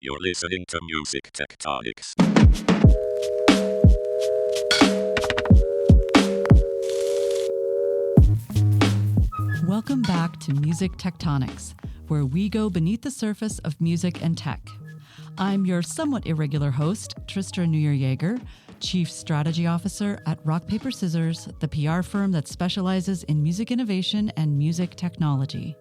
You're listening to Music Tectonics. Welcome back to Music Tectonics, where we go beneath the surface of music and tech. I'm your somewhat irregular host, Tristra and Darryl, Chief Strategy Officer at Rock Paper Scissors, the PR firm that specializes in music innovation and music technology.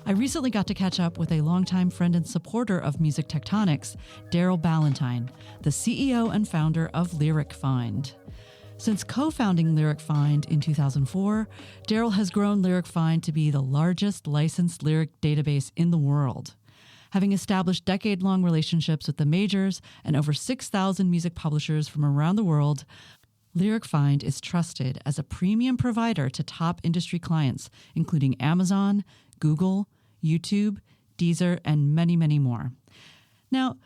I recently got to catch up with a longtime friend and supporter of Music Tectonics, Darryl Ballantyne, the CEO and founder of LyricFind. Since co-founding LyricFind in 2004, Darryl has grown LyricFind to be the largest licensed lyric database in the world. Having established decade-long relationships with the majors and over 6,000 music publishers from around the world, LyricFind is trusted as a premium provider to top industry clients, including Amazon, Google, YouTube, Deezer, and many, many more. Now,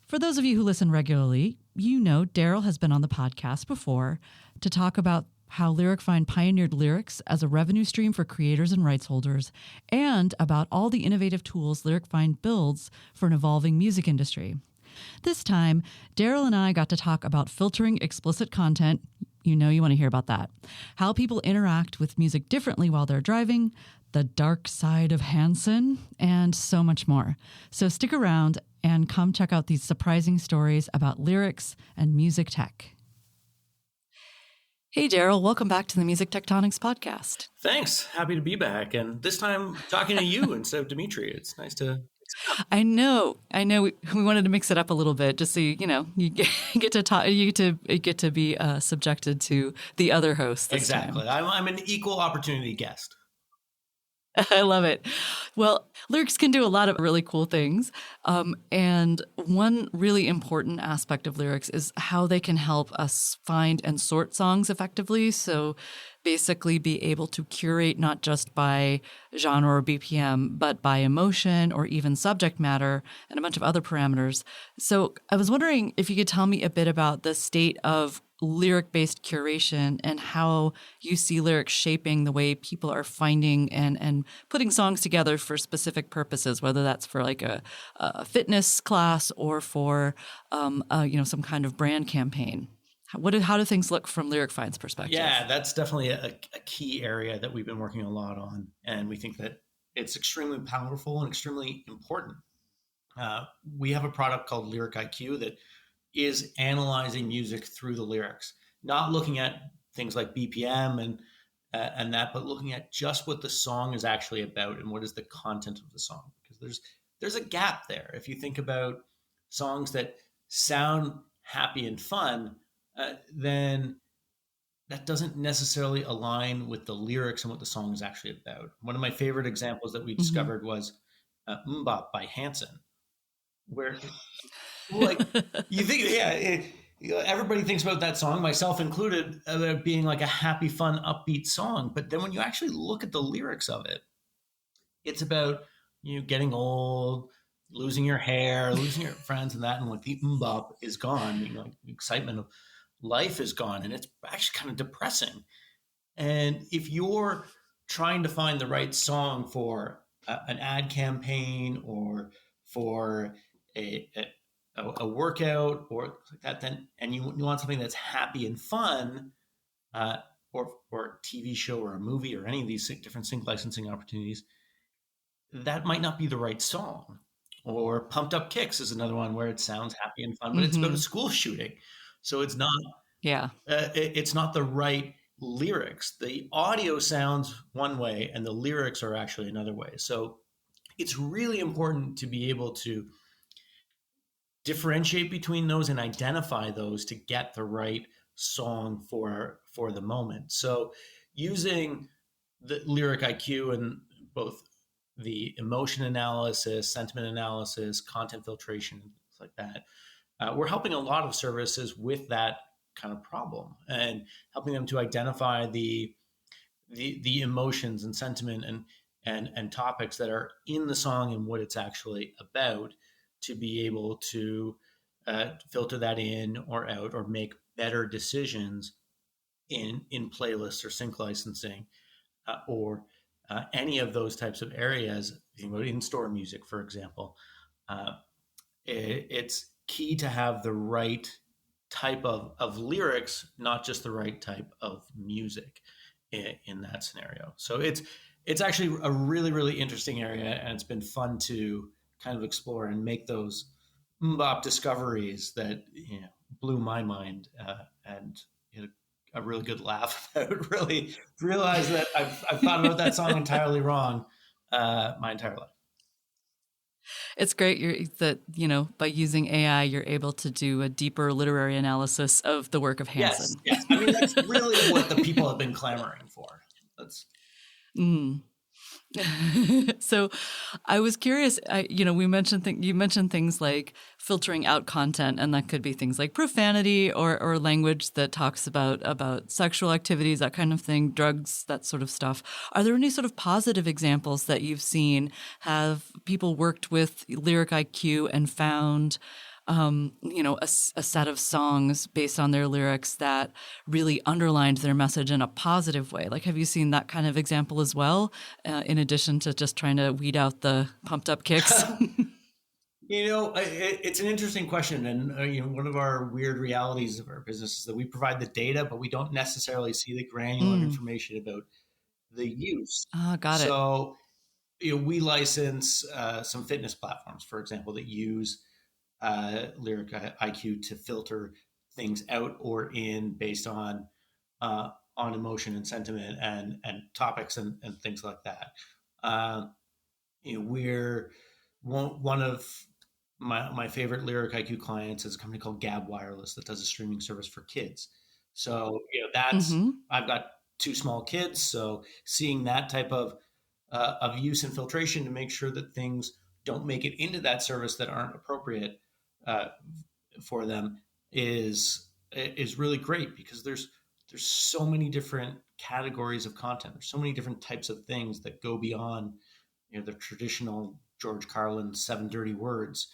for those of you who listen regularly, you know Darryl has been on the podcast before to talk about how LyricFind pioneered lyrics as a revenue stream for creators and rights holders, and about all the innovative tools LyricFind builds for an evolving music industry. This time, Darryl and I got to talk about filtering explicit content. You know you want to hear about that. How people interact with music differently while they're driving, the dark side of Hanson, and so much more. So stick around and come check out these surprising stories about lyrics and music tech. Hey, Darryl, welcome back to the Music Tectonics podcast. Thanks. Happy to be back. And this time talking to you instead of Dimitri. It's nice to... I know. We wanted to mix it up a little bit, just so you get to talk. You get to be subjected to the other host. Exactly. I'm an equal opportunity guest. I love it. Well, lyrics can do a lot of really cool things. And one really important aspect of lyrics is how they can help us find and sort songs effectively. So basically be able to curate not just by genre or BPM, but by emotion or even subject matter and a bunch of other parameters. So I was wondering if you could tell me a bit about the state of lyric-based curation and how you see lyrics shaping the way people are finding and putting songs together for specific purposes, whether that's for like a fitness class or for some kind of brand campaign. How do things look from LyricFind's perspective? Yeah, that's definitely a key area that we've been working a lot on, and we think that it's extremely powerful and extremely important. We have a product called Lyric IQ that is analyzing music through the lyrics, not looking at things like BPM and that, but looking at just what the song is actually about and what is the content of the song. Because there's a gap there. If you think about songs that sound happy and fun, then that doesn't necessarily align with the lyrics and what the song is actually about. One of my favorite examples that we discovered was MMMBop by Hanson, where like you think, everybody thinks about that song, myself included, about being like a happy, fun, upbeat song. But then when you actually look at the lyrics of it, it's about getting old, losing your hair, losing your friends, and that, and like the MMMBop is gone. The excitement of life is gone, and it's actually kind of depressing. And if you're trying to find the right song for an ad campaign or for a workout or like that, then and you want something that's happy and fun, or a TV show or a movie or any of these different sync licensing opportunities, that might not be the right song. Or Pumped Up Kicks is another one where it sounds happy and fun, but it's about a school shooting, so it's not. Yeah, it's not the right lyrics. The audio sounds one way, and the lyrics are actually another way. So it's really important to be able to differentiate between those and identify those to get the right song for the moment. So using the Lyric IQ and both the emotion analysis, sentiment analysis, content filtration, things like that, we're helping a lot of services with that kind of problem and helping them to identify the emotions and sentiment and topics that are in the song and what it's actually about, to be able to filter that in or out or make better decisions in playlists or sync licensing or any of those types of areas. Think about in-store music, for example. it's key to have the right type of lyrics, not just the right type of music in that scenario. So it's actually a really, really interesting area, and it's been fun to kind of explore and make those MMMBop discoveries that blew my mind, and a really good laugh about. Really realize that I've thought about that song entirely wrong my entire life. It's great by using AI, you're able to do a deeper literary analysis of the work of Yes, Hansen. yes. I mean, that's really what the people have been clamoring for. That's So I was curious, we mentioned you mentioned things like filtering out content, and that could be things like profanity or language that talks about sexual activities, that kind of thing, drugs, that sort of stuff. Are there any sort of positive examples that you've seen? Have people worked with Lyric IQ and found a set of songs based on their lyrics that really underlined their message in a positive way? Like, have you seen that kind of example as well, in addition to just trying to weed out the pumped up kicks? It's an interesting question, and one of our weird realities of our business is that we provide the data, but we don't necessarily see the granular information about the use. Got it. So, we license some fitness platforms, for example, that use Lyric IQ to filter things out or in based on emotion and sentiment and topics and things like that. We're one of my favorite Lyric IQ clients is a company called Gab Wireless that does a streaming service for kids. So that's I've got two small kids, so seeing that type of use and filtration to make sure that things don't make it into that service that aren't appropriate for them is really great, because there's so many different categories of content. There's so many different types of things that go beyond the traditional George Carlin 7 dirty words.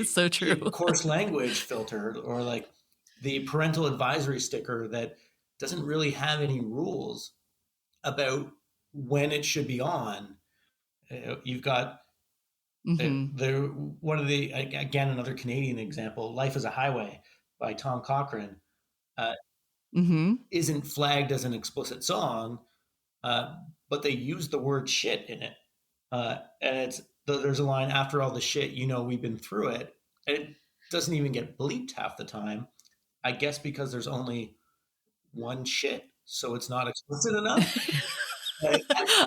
So true. Coarse language filter, or like the parental advisory sticker that doesn't really have any rules about when it should be on. You've got one of the, again, another Canadian example, Life is a Highway by Tom Cochrane, isn't flagged as an explicit song, but they use the word shit in it. And there's a line, after all the shit, we've been through it. And it doesn't even get bleeped half the time, I guess because there's only one shit, so it's not explicit enough.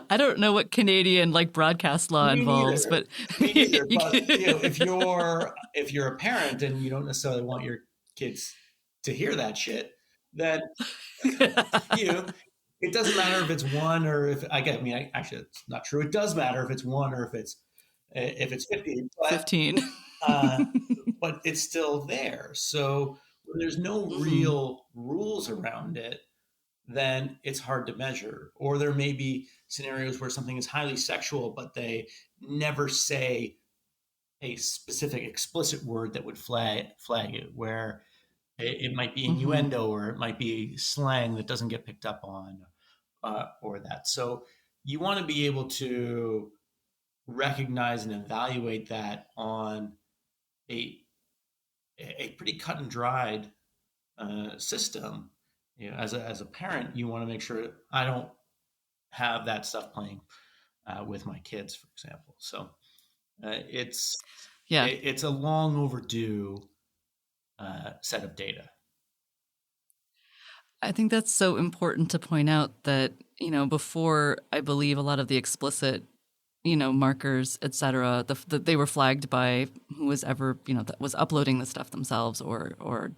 I don't know what Canadian broadcast law involves, but me neither. But if you're a parent and you don't necessarily want your kids to hear that shit, then it doesn't matter if it's one or if actually it's not true. It does matter if it's one or if it's 15. But, 15. but it's still there. So when there's no real rules around it, then it's hard to measure. Or there may be scenarios where something is highly sexual, but they never say a specific explicit word that would flag it, where it might be innuendo or it might be slang that doesn't get picked up on, or that. So you want to be able to recognize and evaluate that on a pretty cut and dried system. As a parent, you want to make sure I don't have that stuff playing with my kids, for example. So it's a long overdue set of data. I think that's so important to point out that, before, I believe a lot of the explicit, markers, et cetera, they were flagged by who was ever, that was uploading the stuff themselves or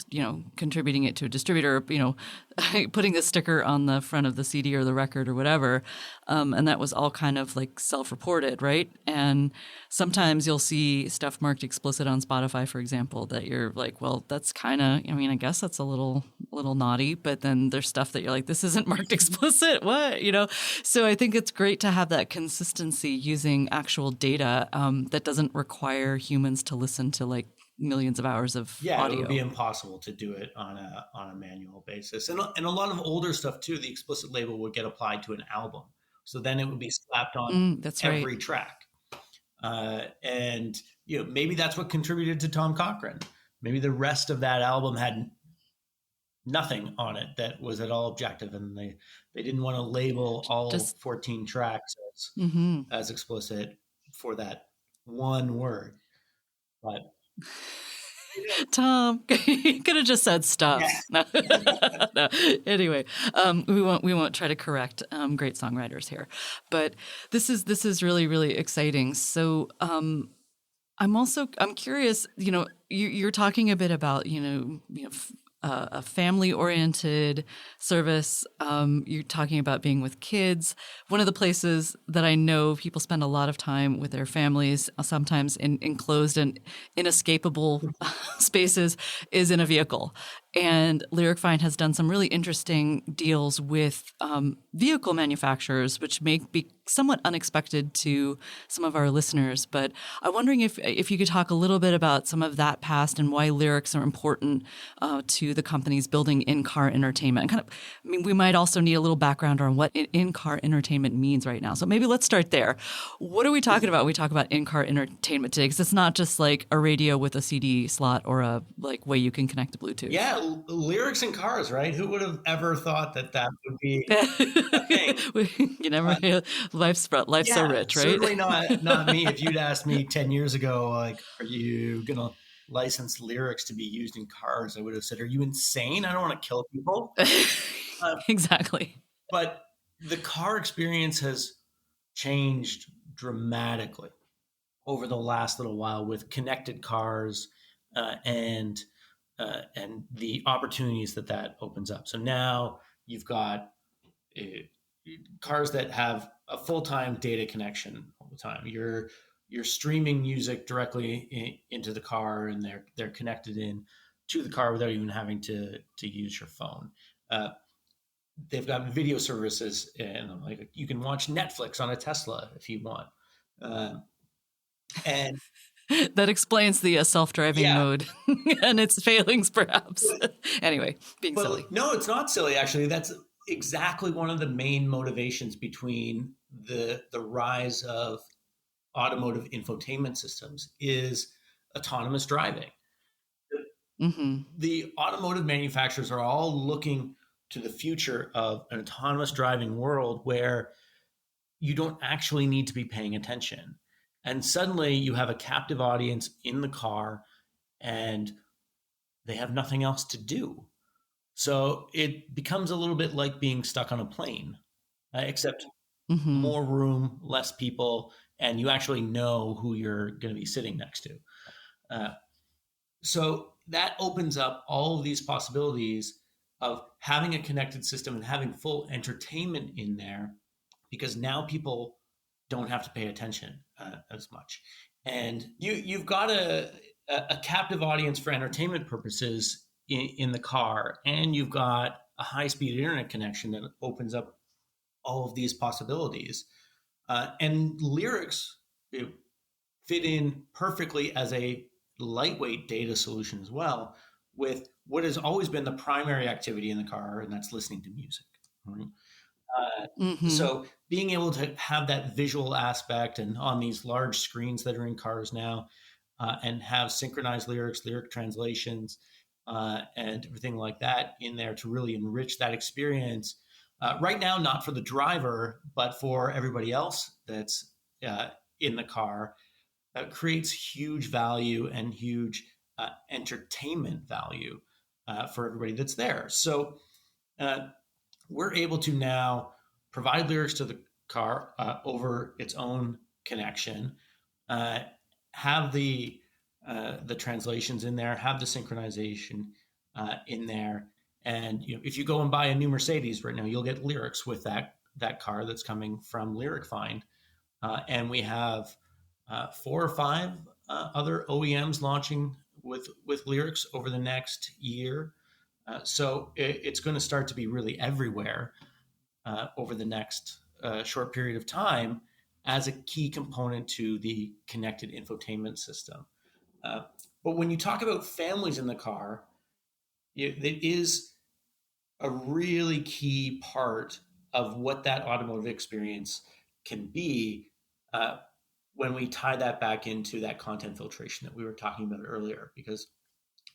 contributing it to a distributor, putting a sticker on the front of the CD or the record or whatever. And that was all kind of self-reported, right? And sometimes you'll see stuff marked explicit on Spotify, for example, that you're like, well, that's kind of, I guess that's a little naughty, but then there's stuff that you're like, this isn't marked explicit. What? So I think it's great to have that consistency using actual data that doesn't require humans to listen to millions of hours of audio. It would be impossible to do it on a manual basis. And a lot of older stuff too, the explicit label would get applied to an album. So then it would be slapped on every track. And maybe that's what contributed to Tom Cochrane. Maybe the rest of that album had nothing on it that was at all objective, and they didn't want to label all 14 tracks as explicit for that one word. But Tom, you could have just said stuff. Yeah. No. Anyway, we won't try to correct great songwriters here, but this is really, really exciting. So I'm curious. You're talking a bit about a family-oriented service. You're talking about being with kids. One of the places that I know people spend a lot of time with their families, sometimes in enclosed and inescapable spaces, is in a vehicle. And LyricFind has done some really interesting deals with vehicle manufacturers, which may be somewhat unexpected to some of our listeners. But I'm wondering if you could talk a little bit about some of that past and why lyrics are important to the companies building in-car entertainment. We might also need a little background on what in-car entertainment means right now. So maybe let's start there. What are we talking about when we talk about in-car entertainment today? Because it's not just like a radio with a CD slot or a way you can connect to Bluetooth. Yeah, lyrics in cars, right? Who would have ever thought that would be a thing? You never. Life's so rich, right? Certainly not me. If you'd asked me 10 years ago, like, are you gonna license lyrics to be used in cars? I would have said, are you insane? I don't want to kill people. Exactly. But the car experience has changed dramatically over the last little while with connected cars and the opportunities that opens up. So now you've got cars that have a full-time data connection all the time. You're streaming music directly into the car, and they're connected in to the car without even having to use your phone. They've got video services, and like you can watch Netflix on a Tesla if you want. And that explains the self-driving mode and its failings, perhaps. Anyway, being silly. No, it's not silly, actually. That's exactly one of the main motivations between the rise of automotive infotainment systems is autonomous driving. Mm-hmm. The automotive manufacturers are all looking to the future of an autonomous driving world where you don't actually need to be paying attention. And suddenly you have a captive audience in the car and they have nothing else to do. So it becomes a little bit like being stuck on a plane, except more room, less people, and you actually know who you're going to be sitting next to. So that opens up all of these possibilities of having a connected system and having full entertainment in there, because now people don't have to pay attention as much. And you've got a captive audience for entertainment purposes in the car, and you've got a high-speed internet connection that opens up all of these possibilities. And lyrics fit in perfectly as a lightweight data solution as well, with what has always been the primary activity in the car, and that's listening to music. Right? So being able to have that visual aspect, and on these large screens that are in cars now, and have synchronized lyrics, lyric translations, and everything like that in there to really enrich that experience. Right now, not for the driver, but for everybody else that's in the car, creates huge value and huge entertainment value for everybody that's there. So we're able to now provide lyrics to the car over its own connection, have the translations in there, have the synchronization in there. And if you go and buy a new Mercedes right now, you'll get lyrics with that car that's coming from LyricFind. And we have 4 or 5 other OEMs launching with lyrics over the next year. So it's going to start to be really everywhere over the next short period of time as a key component to the connected infotainment system. But when you talk about families in the car, it is a really key part of what that automotive experience can be when we tie that back into that content filtration that we were talking about earlier. Because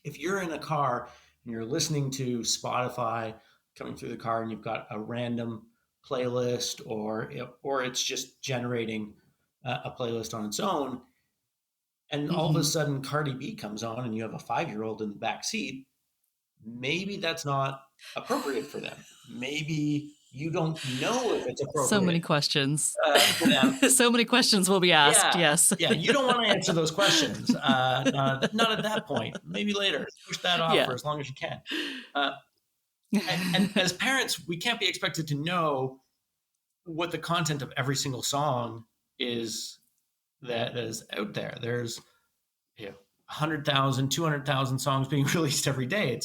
if you're in a car and you're listening to Spotify coming through the car and you've got a random playlist, or it's just generating a playlist on its own, and all of a sudden Cardi B comes on and you have a 5-year-old in the back seat, maybe that's not appropriate for them. Maybe you don't know if it's appropriate. So many questions. For them. So many questions will be asked. Yes. Yeah, you don't want to answer those questions. Not at that point. Maybe later. Push that off for as long as you can. And as parents, we can't be expected to know what the content of every single song is that is out there. There's 100,000, 200,000 songs being released every day.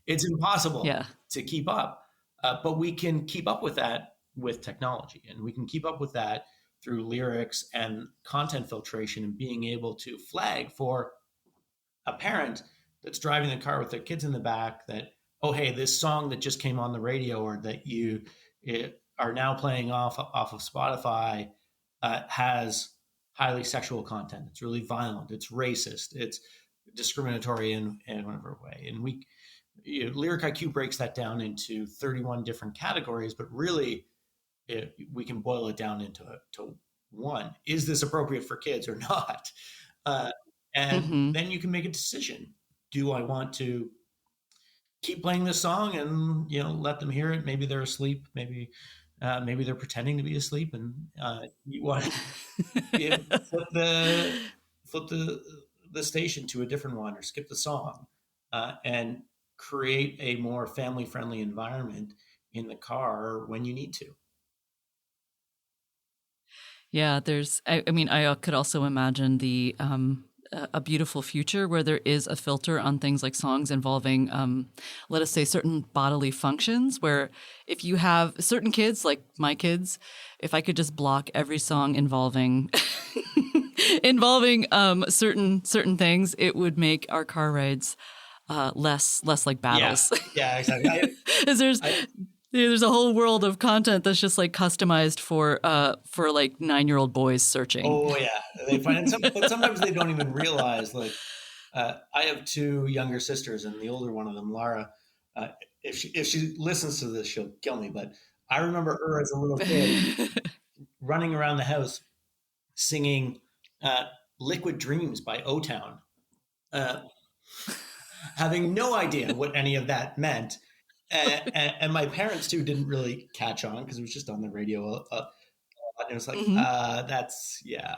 It's impossible to keep up. But we can keep up with that with technology, and we can keep up with that through lyrics and content filtration, and being able to flag for a parent that's driving the car with their kids in the back that, oh, hey, this song that just came on the radio or that you are now playing off of Spotify has highly sexual content. It's really violent. It's racist. It's discriminatory in whatever way. And Lyric IQ breaks that down into 31 different categories, but really we can boil it down into one. Is this appropriate for kids or not? And then you can make a decision. Do I want to keep playing this song and, let them hear it? Maybe they're asleep. Maybe they're pretending to be asleep, and you want to flip the station to a different one, or skip the song, and create a more family-friendly environment in the car when you need to. Yeah, I could also imagine a beautiful future where there is a filter on things like songs involving, let us say, certain bodily functions, where if you have certain kids, like my kids, if I could just block every song involving certain things, it would make our car rides less like battles. Yeah, exactly. There's a whole world of content that's just like customized for like 9-year-old boys searching. Oh yeah, they find it, but sometimes they don't even realize. Like, I have 2 younger sisters, and the older one of them, Lara, if she listens to this, she'll kill me. But I remember her as a little kid running around the house singing "Liquid Dreams" by O-Town, having no idea what any of that meant. And my parents too didn't really catch on because it was just on the radio. And it was like,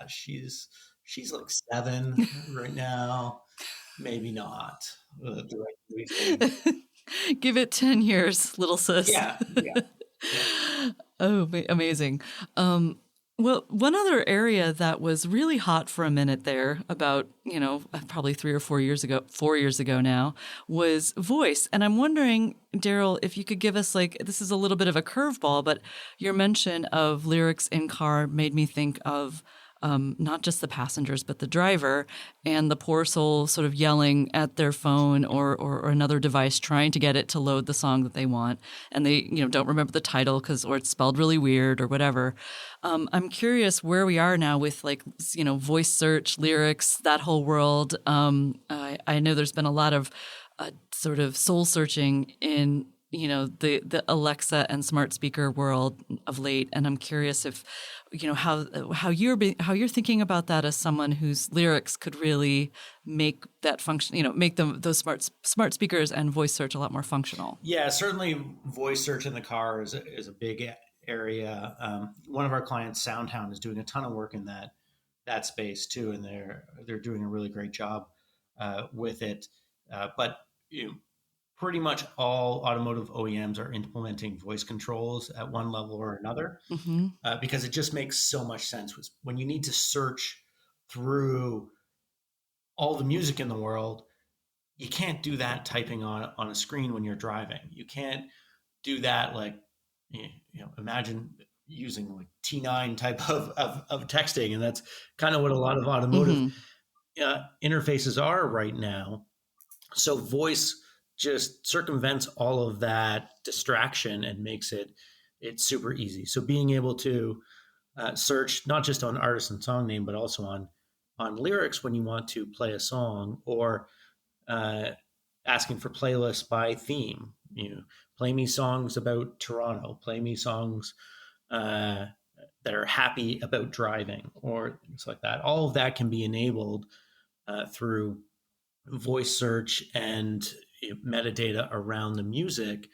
she's like 7 right now, maybe not. Give it 10 years, little sis. Yeah. Oh, amazing. Well, one other area that was really hot for a minute there, about, probably 3 or 4 years ago now, was voice. And I'm wondering, Darryl, if you could give us, this is a little bit of a curveball, but your mention of lyrics in car made me think of not just the passengers, but the driver and the poor soul sort of yelling at their phone or another device, trying to get it to load the song that they want. And they, don't remember the title or it's spelled really weird or whatever. I'm curious where we are now with voice search, lyrics, that whole world. I know there's been a lot of sort of soul searching in the Alexa and smart speaker world of late, and I'm curious if how you're thinking about that as someone whose lyrics could really make that function, make those smart speakers and voice search a lot more functional. Yeah, certainly voice search in the car is a big area. One of our clients, Soundhound, is doing a ton of work in that space too, and they're doing a really great job with it. But pretty much all automotive OEMs are implementing voice controls at one level or another, because it just makes so much sense. When you need to search through all the music in the world, you can't do that typing on a screen when you're driving. You can't do that imagine using like T9 type of texting, and that's kind of what a lot of automotive interfaces are right now. So voice just circumvents all of that distraction and makes it super easy. So being able to search not just on artist and song name, but also on lyrics when you want to play a song, or asking for playlists by theme. Play me songs about Toronto, play me songs that are happy about driving, or things like that. All of that can be enabled through voice search and metadata around the music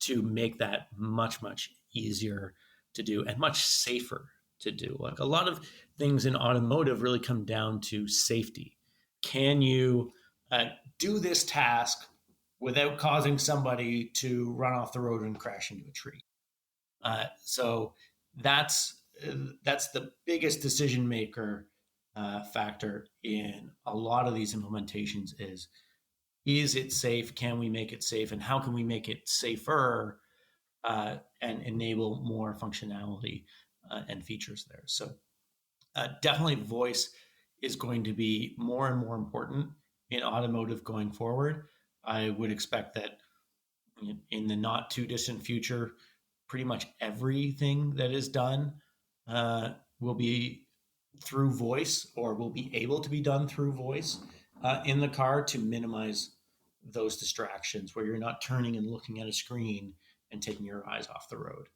to make that much, much easier to do and much safer to do. Like, a lot of things in automotive really come down to safety. Can you do this task without causing somebody to run off the road and crash into a tree? So that's the biggest decision maker factor in a lot of these implementations is it safe? Can we make it safe? And how can we make it safer and enable more functionality and features there? So definitely voice is going to be more and more important in automotive going forward. I would expect that in the not too distant future, pretty much everything that is done will be through voice, or will be able to be done through voice in the car, to minimize those distractions where you're not turning and looking at a screen and taking your eyes off the road.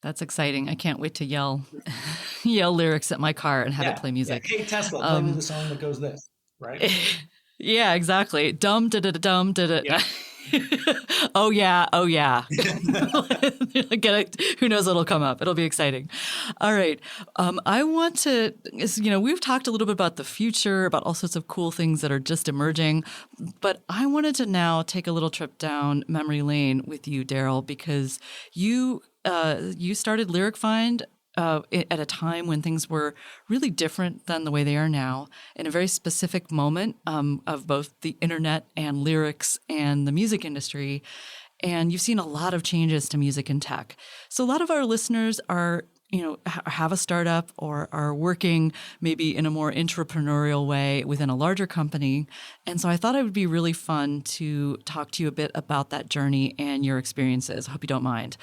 That's exciting. I can't wait to yell lyrics at my car and have it play music. Yeah. Hey, Tesla, play me the song that goes this, right? Yeah, exactly. Dum da da da dum da da. Yeah. Oh yeah. Get it. Who knows what'll come up? It'll be exciting. All right. I want to, we've talked a little bit about the future, about all sorts of cool things that are just emerging, but I wanted to now take a little trip down memory lane with you, Darryl, because you started LyricFind at a time when things were really different than the way they are now, in a very specific moment of both the internet and lyrics and the music industry. And you've seen a lot of changes to music and tech. So a lot of our listeners are, have a startup or are working maybe in a more entrepreneurial way within a larger company. And so I thought it would be really fun to talk to you a bit about that journey and your experiences. I hope you don't mind.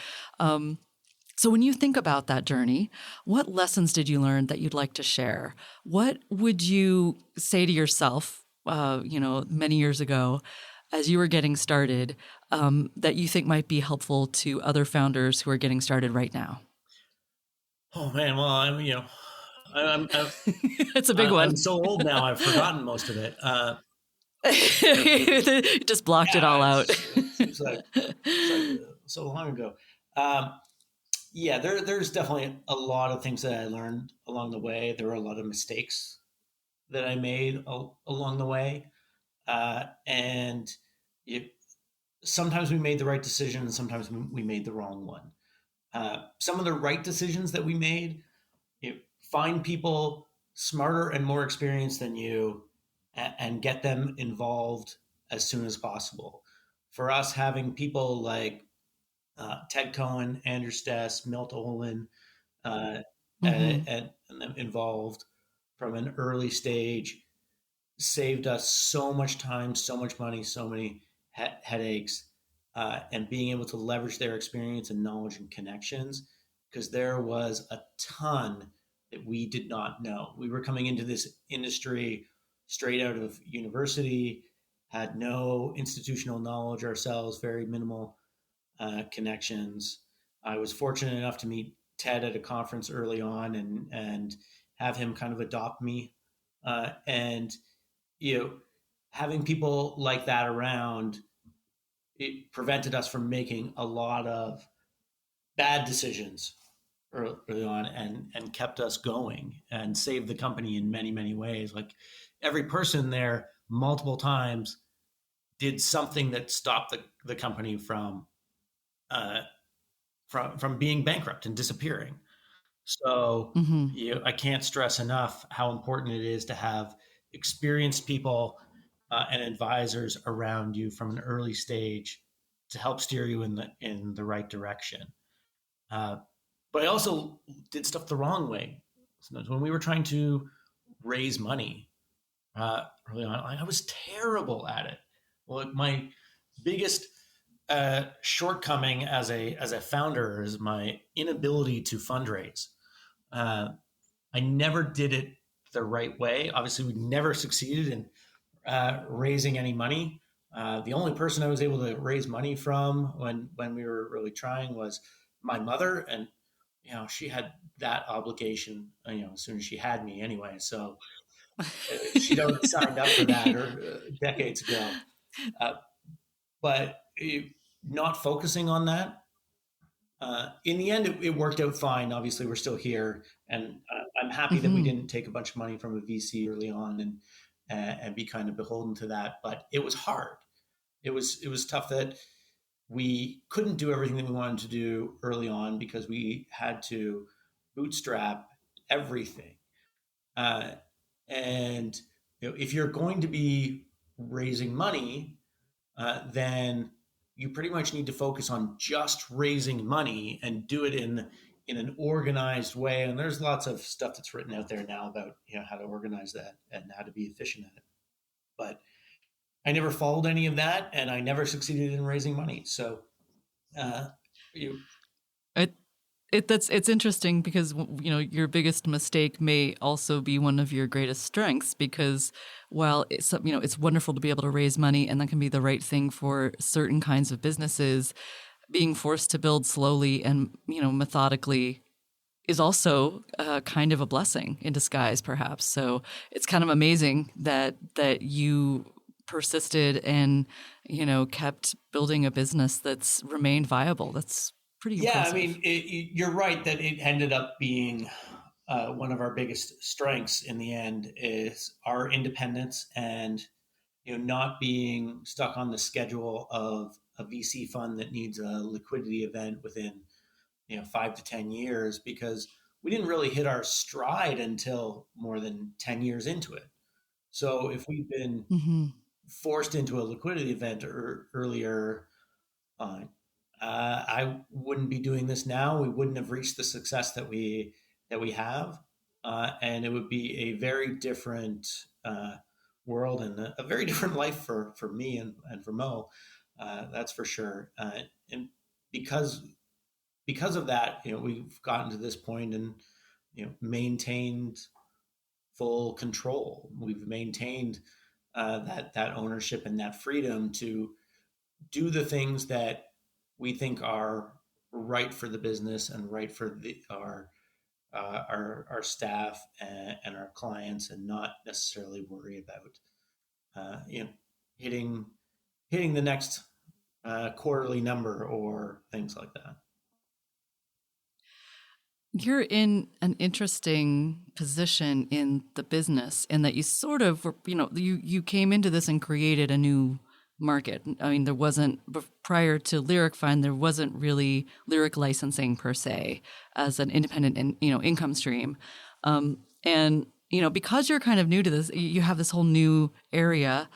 So when you think about that journey, what lessons did you learn that you'd like to share? What would you say to yourself, many years ago, as you were getting started, that you think might be helpful to other founders who are getting started right now? Oh man, well, I'm it's a big one. I'm so old now, I've forgotten most of it. You just blocked it all out. It's like so long ago. There's definitely a lot of things that I learned along the way. There were a lot of mistakes that I made along the way. Sometimes we made the right decision, and sometimes we made the wrong one. Some of the right decisions that we made, find people smarter and more experienced than you and get them involved as soon as possible. For us, having people like Ted Cohen, Andrew Stess, Milt Olin, and them involved from an early stage saved us so much time, so much money, so many headaches, and being able to leverage their experience and knowledge and connections, because there was a ton that we did not know. We were coming into this industry straight out of university, had no institutional knowledge ourselves, very minimal connections. I was fortunate enough to meet Ted at a conference early on and have him kind of adopt me. Having people like that around, it prevented us from making a lot of bad decisions early on, and kept us going and saved the company in many, many ways. Like, every person there multiple times did something that stopped the company from being bankrupt and disappearing. So I can't stress enough how important it is to have experienced people and advisors around you from an early stage to help steer you in the right direction. But I also did stuff the wrong way. Sometimes when we were trying to raise money early on, I was terrible at it. Well, my biggest shortcoming as a founder is my inability to fundraise. I never did it the right way. Obviously, we never succeeded in raising any money. The only person I was able to raise money from when we were really trying was my mother, and she had that obligation. As soon as she had me, anyway. So she'd already signed up for that or decades ago. But not focusing on that. In the end, it worked out fine. Obviously, we're still here, and I'm happy that we didn't take a bunch of money from a VC early on and be kind of beholden to that. But it was hard. It was tough that we couldn't do everything that we wanted to do early on because we had to bootstrap everything. And if you're going to be raising money, then you pretty much need to focus on just raising money and do it in an organized way. And there's lots of stuff that's written out there now about how to organize that and how to be efficient at it. But I never followed any of that, and I never succeeded in raising money. So, it's interesting because your biggest mistake may also be one of your greatest strengths, because while it's wonderful to be able to raise money and that can be the right thing for certain kinds of businesses, being forced to build slowly and methodically is also kind of a blessing in disguise, perhaps. So it's kind of amazing that you persisted and kept building a business that's remained viable. That's pretty impressive. I mean, you're right that it ended up being one of our biggest strengths in the end is our independence and not being stuck on the schedule of a VC fund that needs a liquidity event within 5 to 10 years, because we didn't really hit our stride until more than 10 years into it. So if we'd been forced into a liquidity event earlier, I wouldn't be doing this now. We wouldn't have reached the success that we have, and it would be a very different world and a very different life for me and for Mo. That's for sure. And because of that, we've gotten to this point and maintained full control. We've maintained that ownership and that freedom to do the things that we think are right for the business and right for our staff and our clients, and not necessarily worry about hitting the next quarterly number or things like that. You're in an interesting position in the business in that you sort of, you came into this and created a new market. I mean, there wasn't, prior to LyricFind, there wasn't really lyric licensing per se as an independent, income stream. And because you're kind of new to this, you have this whole new area.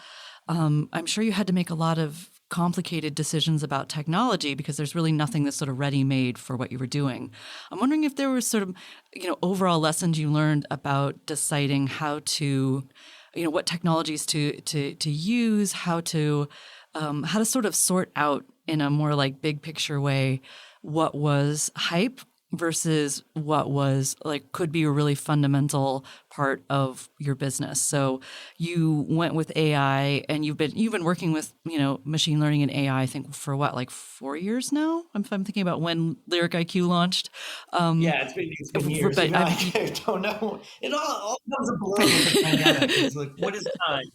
I'm sure you had to make a lot of complicated decisions about technology because there's really nothing that's sort of ready-made for what you were doing. I'm wondering if there were sort of, overall lessons you learned about deciding how to, what technologies to use, how to sort of sort out in a more like big picture way what was hype versus what was like could be a really fundamental part of your business. So you went with AI, and you've been working with machine learning and AI, I think, for what, like 4 years now? I'm thinking about when Lyric IQ launched. It's been years. But I don't know. It all comes a blur with the pandemic. It's like, what is time?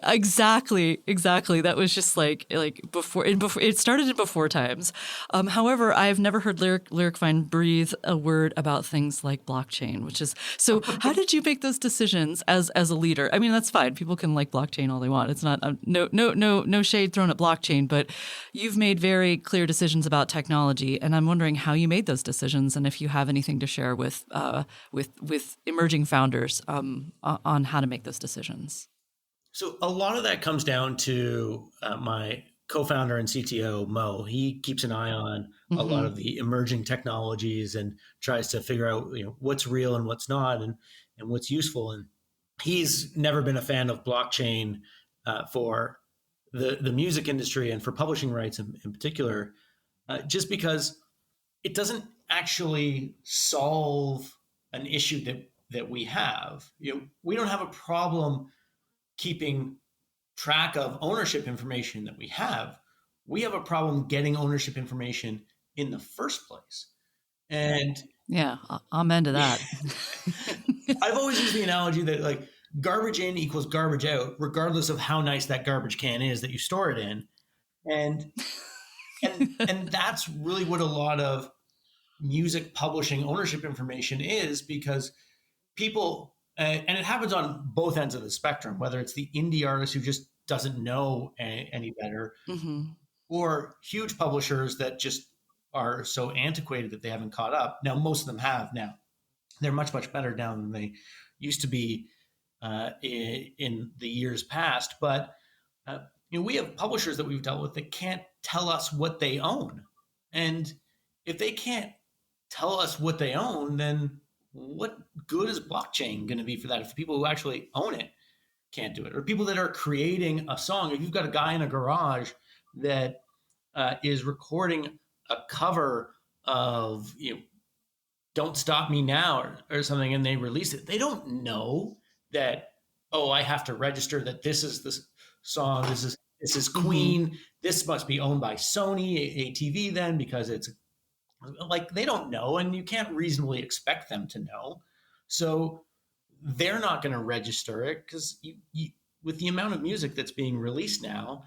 Exactly. That was just like before it started in before times. However, I've never heard LyricFind breathe a word about things like blockchain, which is so. How did you make those decisions as a leader? I mean, that's fine. People can like blockchain all they want. It's not no shade thrown at blockchain, but you've made very clear decisions about technology, and I'm wondering how you made those decisions, and if you have anything to share with emerging founders on how to make those decisions. So a lot of that comes down to my co-founder and CTO, Mo. He keeps an eye on a lot of the emerging technologies and tries to figure out what's real and what's not, and what's useful. And he's never been a fan of blockchain for the music industry and for publishing rights in particular, just because it doesn't actually solve an issue that we have. We don't have a problem keeping track of ownership information that we have. We have a problem getting ownership information in the first place. And yeah, amen to that. I've always used the analogy that like garbage in equals garbage out, regardless of how nice that garbage can is that you store it in. And that's really what a lot of music publishing ownership information is, because people, and it happens on both ends of the spectrum, whether it's the indie artist who just doesn't know any better, or huge publishers that just are so antiquated that they haven't caught up. Now, most of them have now. They're much, much better now than they used to be in the years past. But we have publishers that we've dealt with that can't tell us what they own. And if they can't tell us what they own, then what good is blockchain going to be for that if the people who actually own it can't do it? Or people that are creating a song, if you've got a guy in a garage that is recording a cover of Don't Stop Me Now or something, and they release it, they don't know that, oh, I have to register that this is the song, this is Queen, this must be owned by Sony ATV then, because it's like, they don't know, and you can't reasonably expect them to know. So they're not going to register it, because with the amount of music that's being released now,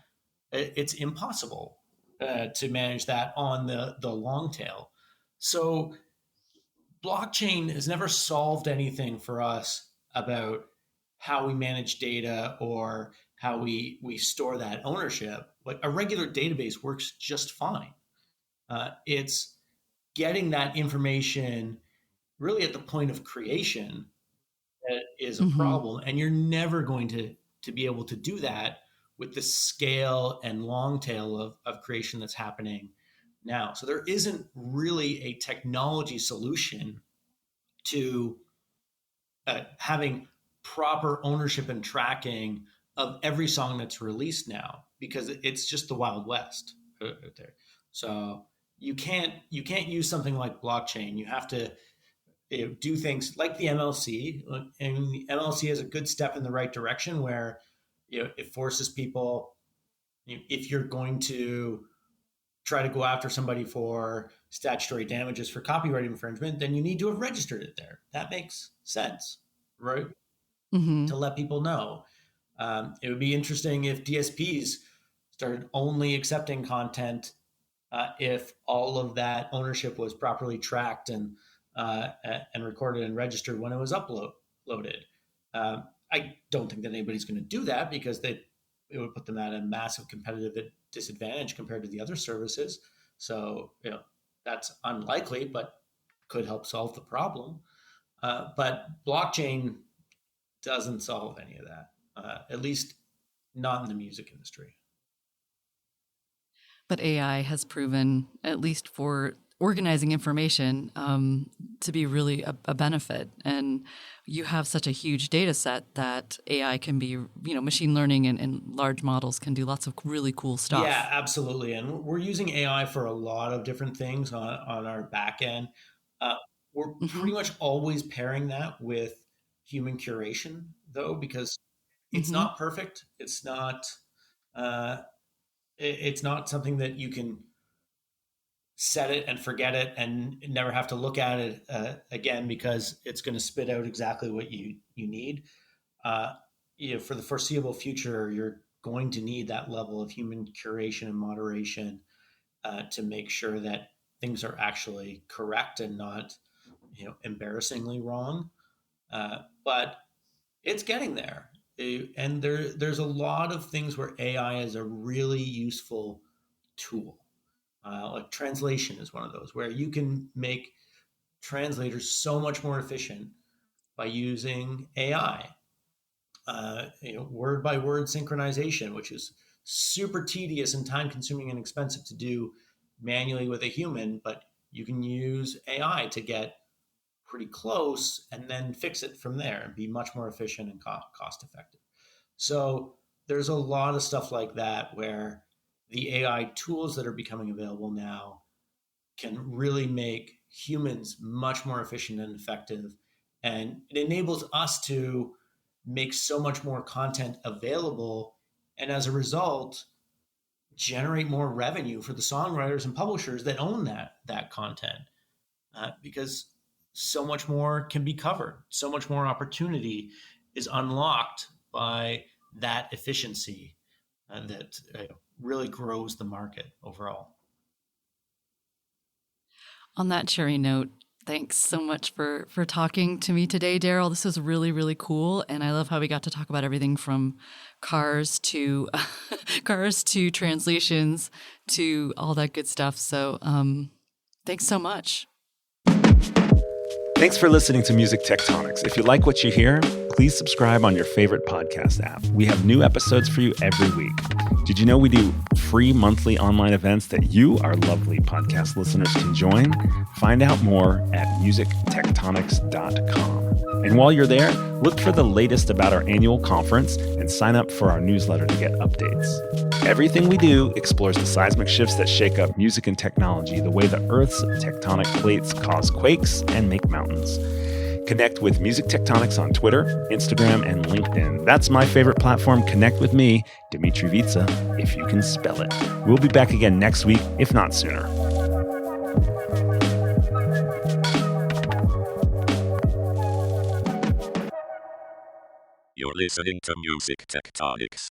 it's impossible to manage that on the long tail. So blockchain has never solved anything for us about how we manage data or how we store that ownership. Like a regular database works just fine. It's getting that information really at the point of creation that is a problem. And you're never going to be able to do that with the scale and long tail of creation that's happening now. So there isn't really a technology solution to having proper ownership and tracking of every song that's released now, because it's just the Wild West out there. So you can't use something like blockchain. You have to do things like the MLC, and the MLC is a good step in the right direction, where it forces people, if you're going to try to go after somebody for statutory damages for copyright infringement, then you need to have registered it there. That makes sense, right? To let people know. It would be interesting if DSPs started only accepting content if all of that ownership was properly tracked and recorded and registered when it was uploaded. I don't think that anybody's going to do that, because it would put them at a massive competitive disadvantage compared to the other services. So that's unlikely, but could help solve the problem. But blockchain doesn't solve any of that, at least not in the music industry. But AI has proven, at least for organizing information, to be really a benefit. And you have such a huge data set that AI can be, machine learning and large models can do lots of really cool stuff. Yeah, absolutely. And we're using AI for a lot of different things on our back end. We're pretty much always pairing that with human curation, though, because it's not perfect. It's not something that you can set it and forget it and never have to look at it again, because it's going to spit out exactly what you need. For the foreseeable future, you're going to need that level of human curation and moderation to make sure that things are actually correct and not embarrassingly wrong. But it's getting there. And there's a lot of things where AI is a really useful tool. Like translation is one of those, where you can make translators so much more efficient by using AI. Word by word synchronization, which is super tedious and time consuming and expensive to do manually with a human, but you can use AI to get pretty close and then fix it from there and be much more efficient and cost effective. So there's a lot of stuff like that where the AI tools that are becoming available now can really make humans much more efficient and effective. And it enables us to make so much more content available. And as a result, generate more revenue for the songwriters and publishers that own that content, because so much more can be covered, so much more opportunity is unlocked by that efficiency, that really grows the market overall. On that cheery note, thanks so much for talking to me today, Darryl. This was really, really cool, and I love how we got to talk about everything from cars to cars to translations to all that good stuff. So, thanks so much. Thanks for listening to Music Tectonics. If you like what you hear, please subscribe on your favorite podcast app. We have new episodes for you every week. Did you know we do free monthly online events that you, our lovely podcast listeners, can join? Find out more at musictectonics.com. And while you're there, look for the latest about our annual conference and sign up for our newsletter to get updates. Everything we do explores the seismic shifts that shake up music and technology, the way the Earth's tectonic plates cause quakes and make mountains. Connect with Music Tectonics on Twitter, Instagram, and LinkedIn. That's my favorite platform. Connect with me, Dimitri Vitsa, if you can spell it. We'll be back again next week, if not sooner. You're listening to Music Tectonics.